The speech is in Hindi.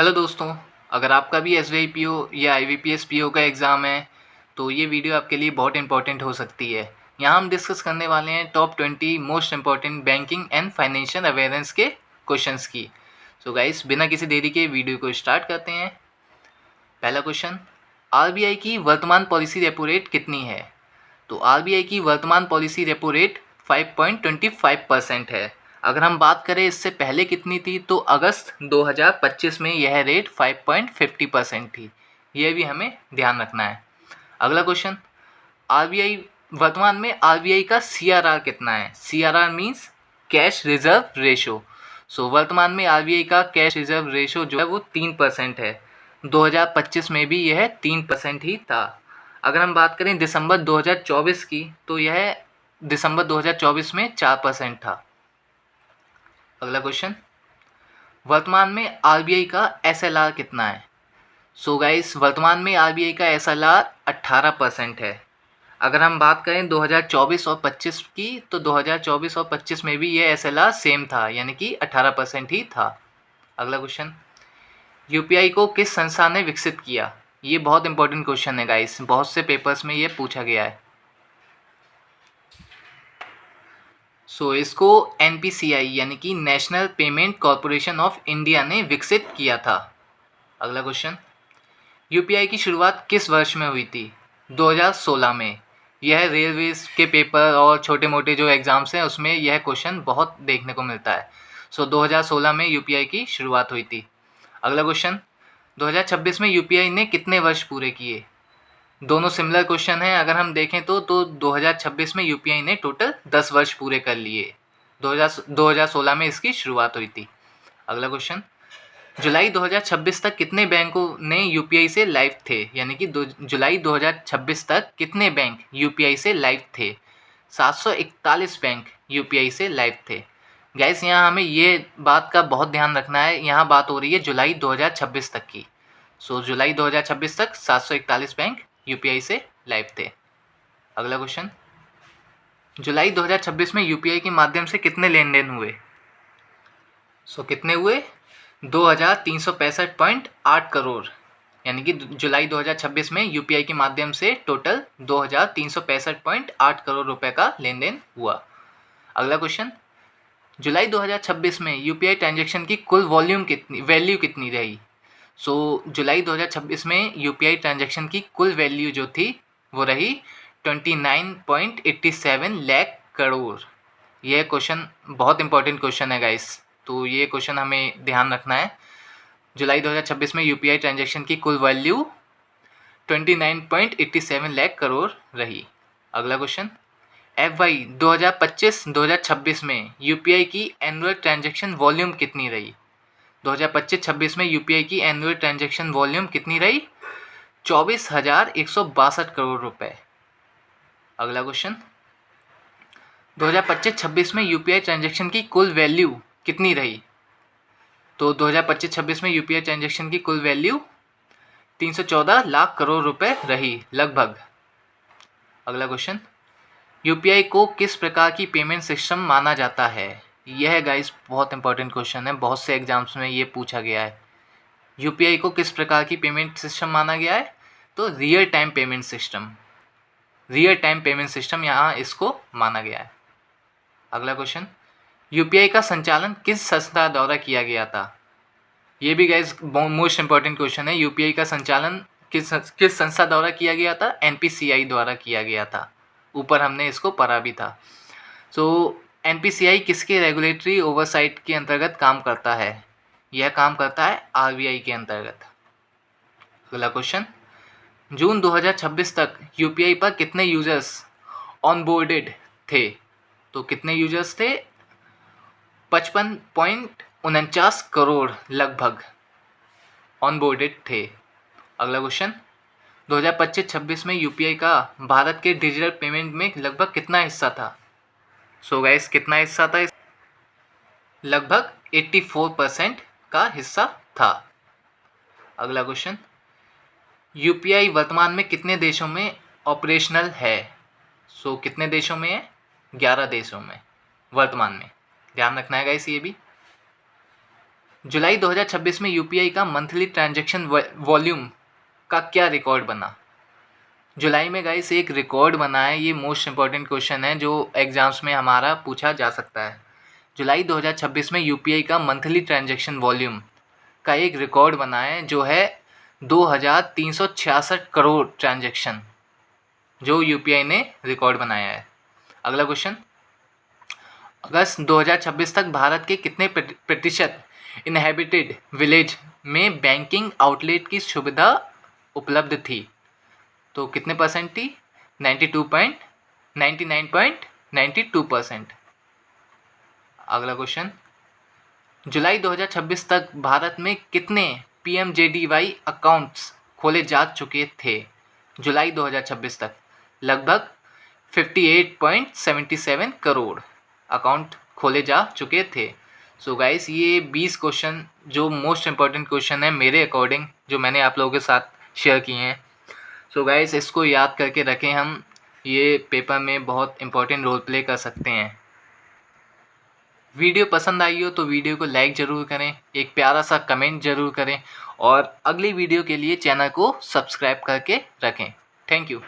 हेलो दोस्तों, अगर आपका भी एसबीआई पीओ या आईबीपीएस पीओ का एग्ज़ाम है तो ये वीडियो आपके लिए बहुत इंपॉर्टेंट हो सकती है। यहाँ हम डिस्कस करने वाले हैं top 20 most important banking and financial awareness के क्वेश्चंस की। सो गाइस, बिना किसी देरी के वीडियो को स्टार्ट करते हैं। पहला क्वेश्चन, आरबीआई की वर्तमान पॉलिसी रेपो रेट कितनी है? तो आरबीआई की वर्तमान पॉलिसी रेपो रेट 5.25% है। अगर हम बात करें इससे पहले कितनी थी तो अगस्त 2025 में यह रेट 5.50% थी। यह भी हमें ध्यान रखना है। अगला क्वेश्चन, आरबीआई वर्तमान में आरबीआई का सीआरआर कितना है? CRR means cash reserve ratio. So वर्तमान में आरबीआई का कैश रिजर्व रेशो जो है वो 3% है। 2025 में भी यह 3% ही था। अगर हम बात करें दिसंबर 2024 की तो यह दिसंबर 2024 में 4% था। अगला क्वेश्चन, वर्तमान में आरबीआई का एसएलआर कितना है? सो गाइस, वर्तमान में आरबीआई का एसएलआर 18% है। अगर हम बात करें 2024 और 25 की तो 2024 और 25 में भी ये एसएलआर सेम था, यानी कि 18% ही था। अगला क्वेश्चन, यूपीआई को किस संस्था ने विकसित किया? ये बहुत इंपॉर्टेंट क्वेश्चन है गाइस, बहुत से पेपर्स में ये पूछा गया है। सो इसको एनपीसीआई यानी कि national payment corporation of India ने विकसित किया था। अगला क्वेश्चन, यूपीआई की शुरुआत किस वर्ष में हुई थी? 2016 में। यह रेलवेज के पेपर और छोटे मोटे जो एग्ज़ाम्स हैं उसमें यह क्वेश्चन बहुत देखने को मिलता है। सो 2016 में यूपीआई की शुरुआत हुई थी। अगला क्वेश्चन, 2026 में यूपीआई ने कितने वर्ष पूरे किए? दोनों सिमिलर क्वेश्चन हैं। अगर हम देखें तो 2026 में यूपीआई ने टोटल 10 वर्ष पूरे कर लिए। 2016 में इसकी शुरुआत हुई थी। अगला क्वेश्चन, जुलाई 2026 तक कितने बैंकों ने यूपीआई से लाइव थे? यानी कि जुलाई 2026 तक कितने बैंक यूपीआई से लाइव थे? 741 बैंक यूपीआई से लाइव थे। गैस, यहाँ हमें ये बात का बहुत ध्यान रखना है। यहाँ बात हो रही है जुलाई 2026 तक की। सो जुलाई 2026 तक 741 बैंक यूपीआई से लाइव थे। अगला क्वेश्चन, जुलाई 2026 में यूपीआई के माध्यम से कितने लेन देन हुए? सो कितने हुए? 2365.8 करोड़। यानी कि जुलाई 2026 में यूपीआई के माध्यम से टोटल 2365.8 करोड़ रुपए का लेन देन हुआ। अगला क्वेश्चन, जुलाई 2026 में यूपीआई ट्रांजैक्शन की कुल वैल्यू कितनी रही? सो जुलाई 2026 में यूपीआई ट्रांजैक्शन की कुल वैल्यू जो थी वो रही 29.87 लाख करोड़। यह क्वेश्चन बहुत इंपॉर्टेंट क्वेश्चन है गाइस, तो ये क्वेश्चन हमें ध्यान रखना है। जुलाई 2026 में यूपीआई ट्रांजैक्शन की कुल वैल्यू 29.87 लाख करोड़ रही। अगला क्वेश्चन, एफवाई 2025-2026 में यूपीआई की एनुअल ट्रांजैक्शन वॉल्यूम कितनी रही? 2025-26 में यूपीआई की एनुअल ट्रांजैक्शन वॉल्यूम कितनी रही? 24,162 करोड़ रुपए। अगला क्वेश्चन, 2025-26 में यूपीआई ट्रांजैक्शन की कुल वैल्यू कितनी रही? तो 2025-26 में यूपीआई ट्रांजैक्शन की कुल वैल्यू 314 लाख करोड़ रुपए रही लगभग। अगला क्वेश्चन, यूपीआई को किस प्रकार की पेमेंट सिस्टम माना जाता है? यह गाइस बहुत इंपॉर्टेंट क्वेश्चन है, बहुत से एग्जाम्स में ये पूछा गया है। यूपीआई को किस प्रकार की पेमेंट सिस्टम माना गया है? तो real time payment system. Real time payment system यहाँ इसको माना गया है। अगला क्वेश्चन, यूपीआई का संचालन किस संस्था द्वारा किया गया था? ये भी गाइस मोस्ट इंपॉर्टेंट क्वेश्चन है। यूपीआई का संचालन किस संस्था द्वारा किया गया था? एनपीसीआई द्वारा किया गया था। ऊपर हमने इसको पढ़ा भी था। सो एनपीसीआई किसके रेगुलेटरी ओवरसाइट के अंतर्गत काम करता है? यह काम करता है आरबीआई के अंतर्गत। अगला क्वेश्चन, जून 2026 तक यूपीआई पर कितने यूजर्स ऑनबोर्डेड थे? तो कितने यूजर्स थे? 55.49 करोड़ लगभग ऑनबोर्डेड थे। अगला क्वेश्चन, 2025-26 में यूपीआई का भारत के डिजिटल पेमेंट में लगभग कितना हिस्सा था? सो गाइस, कितना हिस्सा था? लगभग 84% का हिस्सा था। अगला क्वेश्चन, यूपीआई वर्तमान में कितने देशों में ऑपरेशनल है? सो कितने देशों में है? 11 देशों में वर्तमान में। ध्यान रखना है गाइस ये भी। जुलाई 2026 में यूपीआई का मंथली ट्रांजैक्शन वॉल्यूम का क्या रिकॉर्ड बना? जुलाई में गाइस एक रिकॉर्ड बना है। ये मोस्ट इम्पॉर्टेंट क्वेश्चन है जो एग्जाम्स में हमारा पूछा जा सकता है। जुलाई 2026 में यूपीआई का मंथली ट्रांजैक्शन वॉल्यूम का एक रिकॉर्ड बना है जो है 2366 करोड़ ट्रांजैक्शन जो यूपीआई ने रिकॉर्ड बनाया है। अगला क्वेश्चन, अगस्त 2026 तक भारत के कितने प्रतिशत इनहेबिटेड विलेज में बैंकिंग आउटलेट की सुविधा उपलब्ध थी? तो कितने परसेंट थी? 99.99% अगला क्वेश्चन, जुलाई 2026 तक भारत में कितने पीएमजेडीवाई अकाउंट्स खोले जा चुके थे? जुलाई 2026 तक लगभग 58.77 करोड़ अकाउंट खोले जा चुके थे। सो गाइस, ये 20 क्वेश्चन जो मोस्ट इम्पॉर्टेंट क्वेश्चन है मेरे अकॉर्डिंग जो मैंने आप लोगों के साथ शेयर किए हैं। सो गाइस, इसको याद करके रखें, हम ये पेपर में बहुत इम्पॉर्टेंट रोल प्ले कर सकते हैं। वीडियो पसंद आई हो तो वीडियो को लाइक ज़रूर करें, एक प्यारा सा कमेंट ज़रूर करें और अगली वीडियो के लिए चैनल को सब्सक्राइब करके रखें। Thank you.